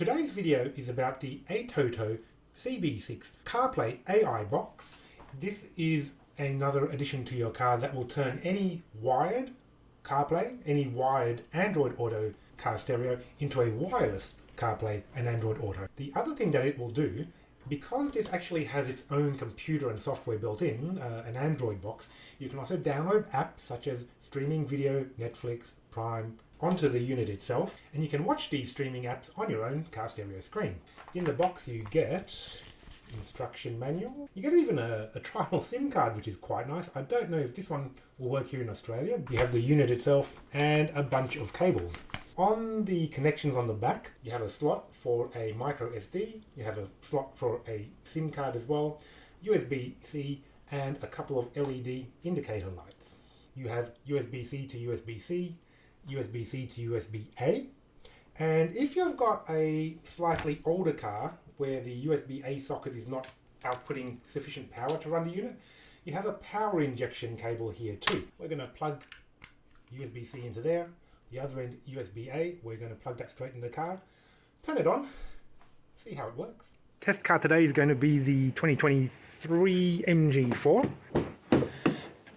Today's video is about the Atoto CB6 CarPlay AI box. This is another addition to your car that will turn any wired CarPlay, any wired Android Auto car stereo into a wireless CarPlay and Android Auto. The other thing that it will do, because this actually has its own computer and software built in, an Android box, you can also download apps such as streaming video, Netflix, Prime, onto the unit itself, and you can watch these streaming apps on your own car stereo screen. In the box you get instruction manual. You get even a trial SIM card, which is quite nice. I don't know if this one will work here in Australia. You have the unit itself and a bunch of cables. On the connections on the back, you have a slot for a micro SD, you have a slot for a SIM card as well, USB-C, and a couple of LED indicator lights. You have USB-C to USB-C, USB-C to USB-A, and if you've got a slightly older car where the USB-A socket is not outputting sufficient power to run the unit, you have a power injection cable here too. We're going to plug USB-C into there, the other end USB-A, we're going to plug that straight in the car, turn it on, see how it works. Test car today is going to be the 2023 MG4.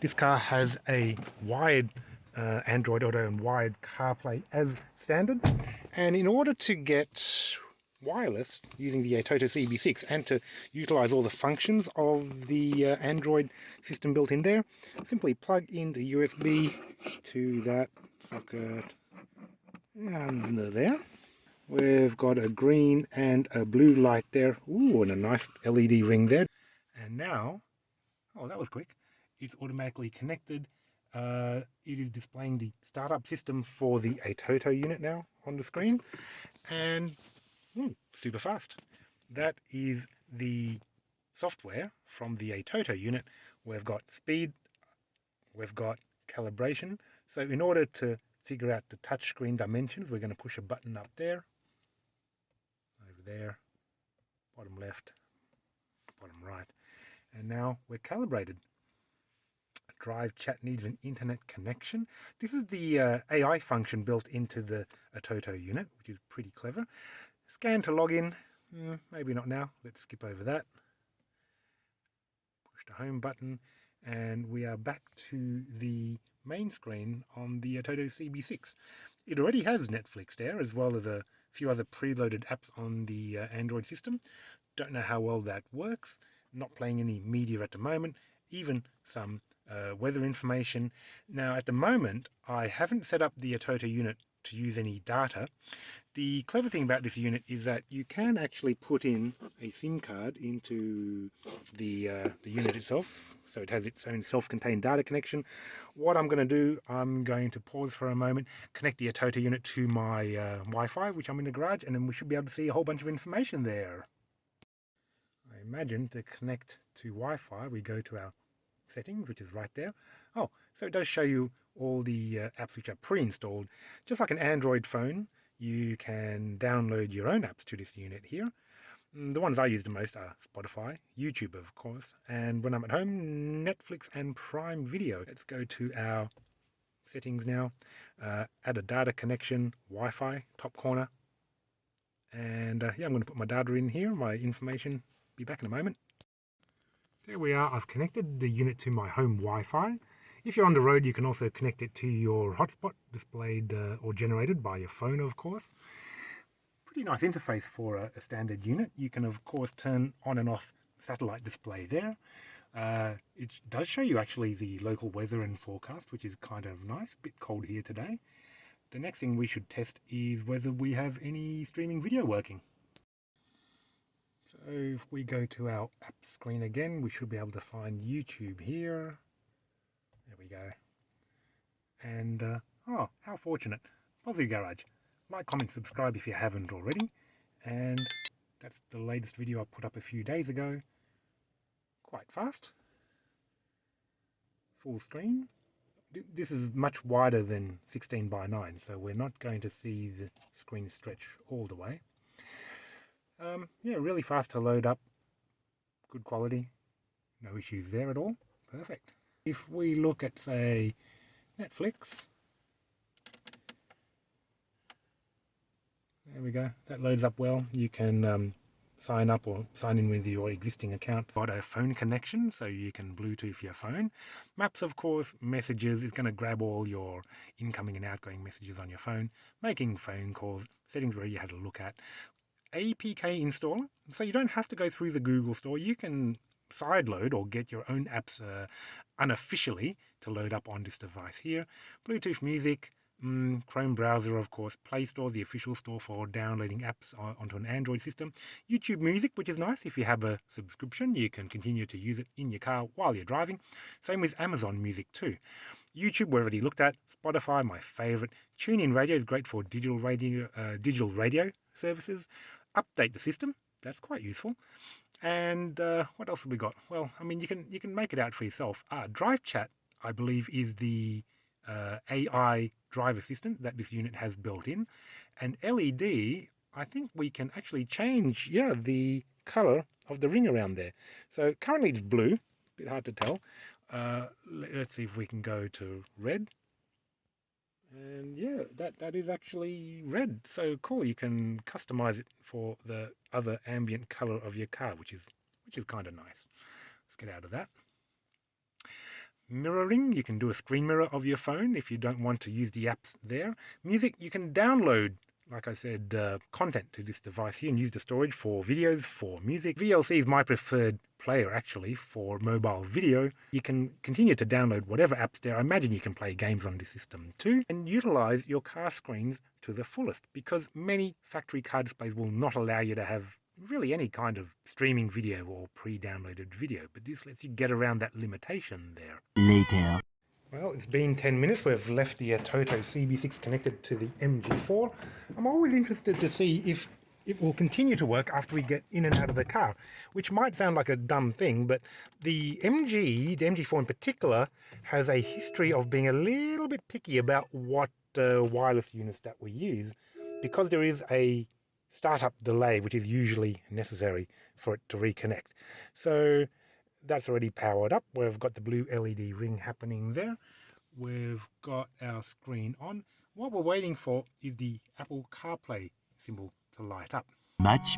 This car has a wired Android Auto and wired CarPlay as standard, and in order to get wireless using the Atoto CB6 and to utilize all the functions of the Android system built in there, simply plug in the USB to that socket under there. We've got a green and a blue light there, ooh, and a nice LED ring there. And now, oh, that was quick, it's automatically connected. It is displaying the startup system for the Atoto unit now on the screen, and super fast. That is the software from the Atoto unit. We've got speed, we've got calibration. So in order to figure out the touchscreen dimensions, we're going to push a button up there, over there, bottom left, bottom right, and now we're calibrated. Drive chat needs an internet connection. This is the AI function built into the Atoto unit, which is pretty clever. Scan to log in, maybe not now, let's skip over that. Push the home button, and we are back to the main screen on the Atoto CB6. It already has Netflix there, as well as a few other preloaded apps on the Android system. Don't know how well that works. Not playing any media at the moment, even some weather information. Now at the moment I haven't set up the Atoto unit to use any data. The clever thing about this unit is that you can actually put in a SIM card into the unit itself, so it has its own self-contained data connection. What I'm going to do, I'm going to pause for a moment, connect the Atoto unit to my Wi-Fi, which I'm in the garage, and then we should be able to see a whole bunch of information there. I imagine to connect to Wi-Fi we go to our settings, which is right there. Oh, so it does show you all the apps which are pre-installed. Just like an Android phone, you can download your own apps to this unit here. The ones I use the most are Spotify, YouTube of course, and when I'm at home, Netflix and Prime Video. Let's go to our settings now, add a data connection, Wi-Fi, top corner, and yeah, I'm going to put my data in here, my information. Be back in a moment. There we are, I've connected the unit to my home Wi-Fi. If you're on the road, you can also connect it to your hotspot, displayed or generated by your phone, of course. Pretty nice interface for a standard unit. You can, of course, turn on and off satellite display there. It does show you actually the local weather and forecast, which is kind of nice. Bit cold here today. The next thing we should test is whether we have any streaming video working. So if we go to our app screen again, we should be able to find YouTube here. There we go. And, oh, how fortunate. Positive Garage. Like, comment, subscribe if you haven't already. And that's the latest video I put up a few days ago. Quite fast. Full screen. This is much wider than 16:9, so we're not going to see the screen stretch all the way. Yeah, really fast to load up. Good quality. No issues there at all. Perfect. If we look at, say, Netflix, There we go. That loads up well. You can sign up or sign in with your existing account. Got a phone connection, so you can Bluetooth your phone. Maps, of course, messages is going to grab all your incoming and outgoing messages on your phone. Making phone calls, settings where you had a look at. APK installer, so you don't have to go through the Google Store. You can sideload or get your own apps unofficially to load up on this device here. Bluetooth music, Chrome browser, of course, Play Store, the official store for downloading apps onto an Android system. YouTube Music, which is nice. If you have a subscription, you can continue to use it in your car while you're driving. Same with Amazon Music too. YouTube, we already looked at. Spotify, my favorite. TuneIn Radio is great for digital radio services. Update the system. That's quite useful. And what else have we got? Well, I mean, you can make it out for yourself. Drive Chat, I believe, is the AI drive assistant that this unit has built in. And LED, I think we can actually change, the color of the ring around there. So currently it's blue, a bit hard to tell. Let's see if we can go to red. And that is actually red. So cool. You can customize it for the other ambient color of your car, which is kind of nice. Let's get out of that. Mirroring, you can do a screen mirror of your phone if you don't want to use the apps there. Music, you can download, like I said, content to this device here and use the storage for videos, for music. VLC is my preferred player, actually, for mobile video. You can continue to download whatever apps there. I imagine you can play games on this system too, and utilize your car screens to the fullest, because many factory car displays will not allow you to have really any kind of streaming video or pre-downloaded video, but this lets you get around that limitation there. Later. Well, it's been 10 minutes. We've left the Atoto CB6 connected to the MG4. I'm always interested to see if it will continue to work after we get in and out of the car, which might sound like a dumb thing, but the MG4 in particular, has a history of being a little bit picky about what wireless units that we use, because there is a startup delay, which is usually necessary for it to reconnect. So that's already powered up. We've got the blue LED ring happening there. We've got our screen on. What we're waiting for is the Apple Carplay symbol to light up. Much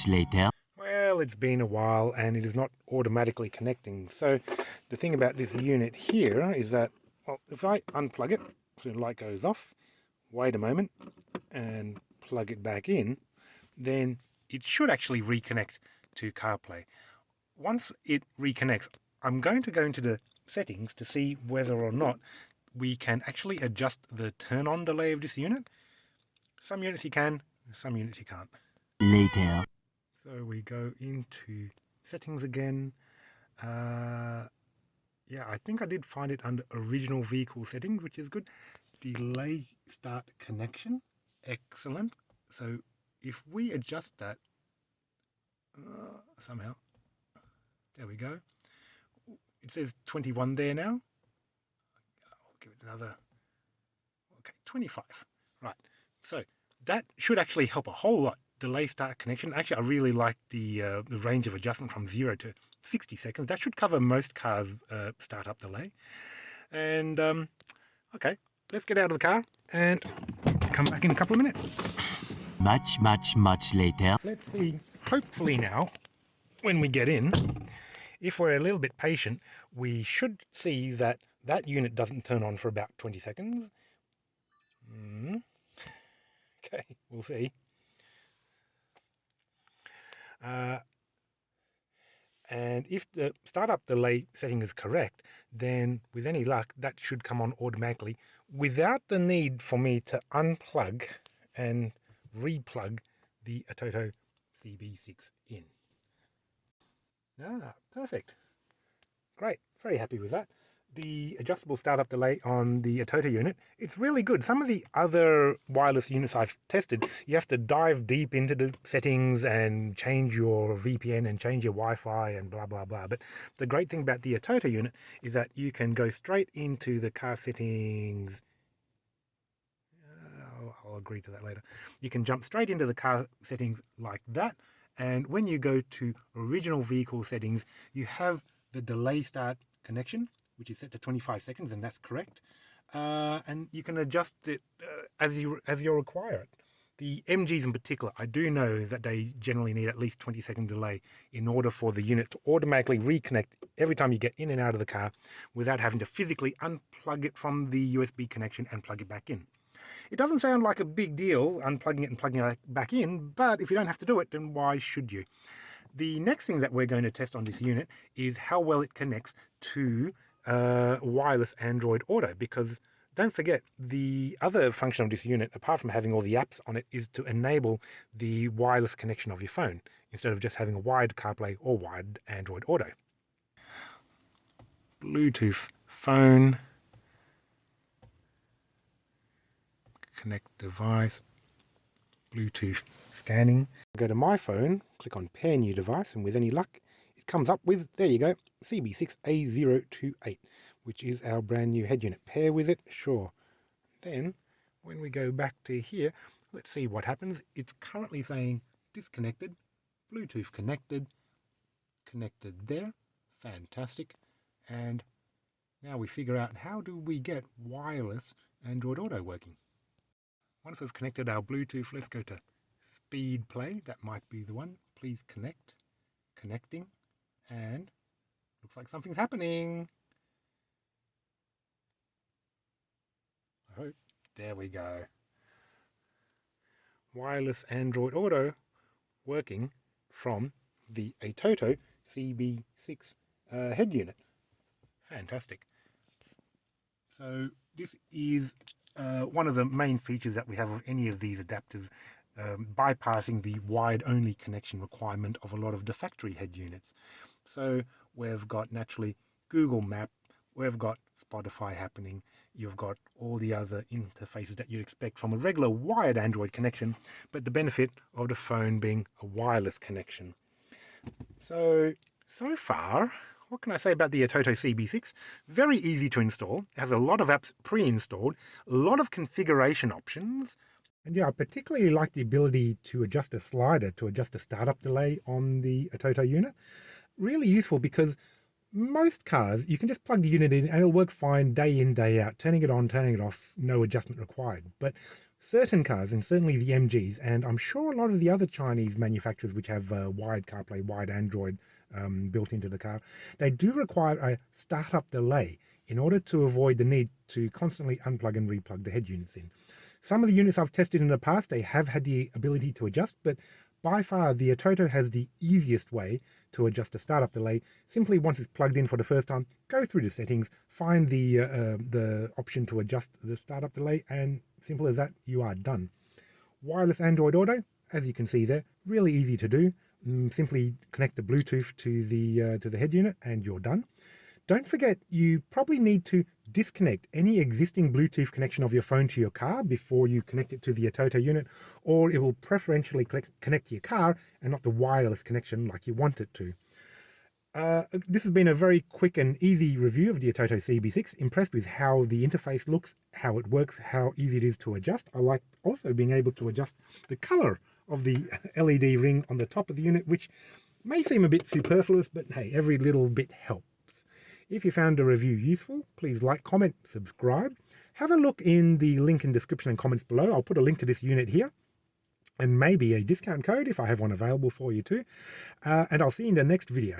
later. Well, it's been a while and it is not automatically connecting. So the thing about this unit here is that, well, if I unplug it, so the light goes off, wait a moment, and plug it back in, then it should actually reconnect to CarPlay. Once it reconnects, I'm going to go into the settings to see whether or not we can actually adjust the turn-on delay of this unit. Some units you can, some units you can't. Later. So we go into settings again. I think I did find it under original vehicle settings, which is good. Delay start connection. Excellent. So if we adjust that somehow, there we go. It says 21 there now. I'll give it another, 25. Right. So that should actually help a whole lot. Delay start connection. Actually, I really like the range of adjustment from 0 to 60 seconds. That should cover most cars' startup delay. And, okay, let's get out of the car and come back in a couple of minutes. Much later. Let's see, hopefully now, when we get in, if we're a little bit patient, we should see that that unit doesn't turn on for about 20 seconds. Okay, we'll see. And if the startup delay setting is correct, then with any luck, that should come on automatically without the need for me to unplug and replug the Atoto CB6 in. Perfect. Great. Very happy with that. The adjustable startup delay on the Atoto unit, it's really good. Some of the other wireless units I've tested, you have to dive deep into the settings and change your VPN and change your Wi-Fi and blah, blah, blah. But the great thing about the Atoto unit is that you can go straight into the car settings. I'll agree to that later. You can jump straight into the car settings like that. And when you go to original vehicle settings, you have the delay start connection, which is set to 25 seconds, and that's correct. And you can adjust it as you require it. The MGs in particular, I do know that they generally need at least 20-second delay in order for the unit to automatically reconnect every time you get in and out of the car without having to physically unplug it from the USB connection and plug it back in. It doesn't sound like a big deal unplugging it and plugging it back in, but if you don't have to do it, then why should you? The next thing that we're going to test on this unit is how well it connects to wireless Android Auto, because don't forget, the other function of this unit, apart from having all the apps on it, is to enable the wireless connection of your phone, instead of just having a wired CarPlay or wired Android Auto. Bluetooth phone, connect device, Bluetooth scanning. Go to my phone, click on pair new device, and with any luck, it comes up with, there you go, CB6A028, which is our brand new head unit. Pair with it, sure. Then, when we go back to here, let's see what happens. It's currently saying disconnected, Bluetooth connected, connected there, fantastic. And now we figure out, how do we get wireless Android Auto working? Once we've connected our Bluetooth, let's go to speed play. That might be the one. Please connect. Connecting. And looks like something's happening. I hope. There we go. Wireless Android Auto working from the Atoto CB6 head unit. Fantastic. So this is one of the main features that we have of any of these adapters, bypassing the wired-only connection requirement of a lot of the factory head units. So we've got naturally Google Map, we've got Spotify happening, you've got all the other interfaces that you'd expect from a regular wired Android connection, but the benefit of the phone being a wireless connection. So far, what can I say about the Atoto CB6? Very easy to install, has a lot of apps pre-installed, a lot of configuration options. And yeah, I particularly like the ability to adjust a slider to adjust the startup delay on the Atoto unit. Really useful, because most cars, you can just plug the unit in and it'll work fine day in, day out, turning it on, turning it off, no adjustment required. But certain cars, and certainly the MGs, and I'm sure a lot of the other Chinese manufacturers which have wired CarPlay, wired Android built into the car, they do require a startup delay in order to avoid the need to constantly unplug and replug the head units in. Some of the units I've tested in the past, they have had the ability to adjust, but by far the Atoto has the easiest way to adjust the startup delay. Simply, once it's plugged in for the first time, go through the settings, find the option to adjust the startup delay, and simple as that, you are done. Wireless Android Auto, as you can see there, really easy to do. Simply connect the Bluetooth to the head unit and you're done. Don't forget, you probably need to disconnect any existing Bluetooth connection of your phone to your car before you connect it to the Atoto unit, or it will preferentially connect to your car and not the wireless connection like you want it to. This has been a very quick and easy review of the Atoto CB6. Impressed with how the interface looks, how it works, how easy it is to adjust. I like also being able to adjust the color of the LED ring on the top of the unit, which may seem a bit superfluous, but hey, every little bit helps. If you found the review useful, please like, comment, subscribe. Have a look in the link in description and comments below. I'll put a link to this unit here, and maybe a discount code if I have one available for you too. And I'll see you in the next video.